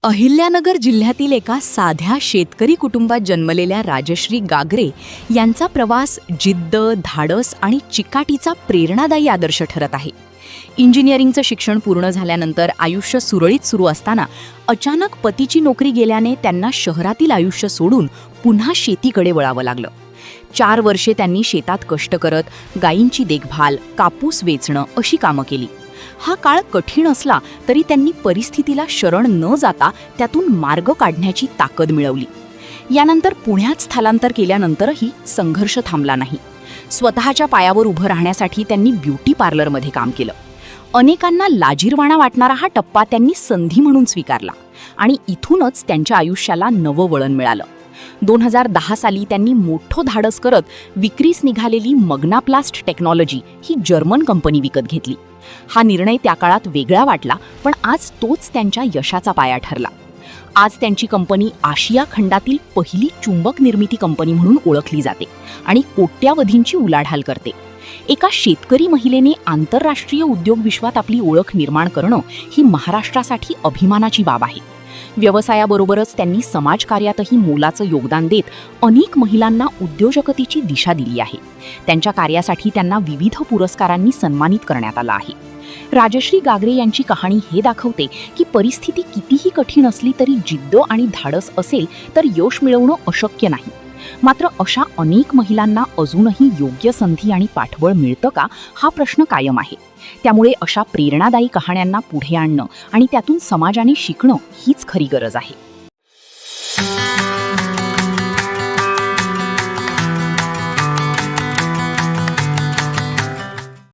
अहिल्यानगर जिल्ह्यातील एका साध्या शेतकरी कुटुंबात जन्मलेल्या राजश्री गागरे यांचा प्रवास जिद्द, धाडस आणि चिकाटीचा प्रेरणादायी आदर्श ठरत आहे. इंजिनिअरिंगचं शिक्षण पूर्ण झाल्यानंतर आयुष्य सुरळीत सुरू असताना अचानक पतीची नोकरी गेल्याने त्यांना शहरातील आयुष्य सोडून पुन्हा शेतीकडे वळावं लागलं. 4 वर्षे त्यांनी शेतात कष्ट करत गायींची देखभाल, कापूस वेचणं अशी कामं केली. हा काळ कठीण असला तरी त्यांनी परिस्थितीला शरण न जाता त्यातून मार्ग काढण्याची ताकद मिळवली. यानंतर पुण्यात स्थलांतर केल्यानंतरही संघर्ष थांबला नाही. स्वतःच्या पायावर उभं राहण्यासाठी त्यांनी ब्युटी पार्लरमध्ये काम केलं. अनेकांना लाजिरवाणा वाटणारा हा टप्पा त्यांनी संधी म्हणून स्वीकारला आणि इथूनच त्यांच्या आयुष्याला नवं वळण मिळालं. 2010 साली त्यांनी मोठं धाडस करत विक्रीस निघालेली मग्नाप्लास्ट टेक्नॉलॉजी ही जर्मन कंपनी विकत घेतली. हा निर्णय त्या काळात वेगळा वाटला, पण आज तोच त्यांच्या यशाचा पाया ठरला. आज त्यांची कंपनी आशिया खंडातील पहिली चुंबक निर्मिती कंपनी म्हणून ओळखली जाते आणि कोट्यावधींची उलाढाल करते. एका शेतकरी महिलेने आंतरराष्ट्रीय उद्योग विश्वात आपली ओळख निर्माण करणं ही महाराष्ट्रासाठी अभिमानाची बाब आहे. व्यवसायाबरोबरच त्यांनी समाजकार्यातही मोलाचं योगदान देत अनेक महिलांना उद्योजकतेची दिशा दिली आहे. त्यांच्या कार्यासाठी त्यांना विविध पुरस्कारांनी सन्मानित करण्यात आलं आहे. राजश्री गागरे यांची कहाणी हे दाखवते की परिस्थिती कितीही कठीण असली तरी जिद्द आणि धाडस असेल तर यश मिळवणं अशक्य नाही. मात्र अशा अनेक महिलांना अजूनही योग्य संधी आणि पाठबळ मिळतं का, हा प्रश्न कायम आहे. त्यामुळे अशा प्रेरणादायी कहाण्यांना पुढे आणणं आणि त्यातून समाजाने शिकणं हीच खरी गरज आहे.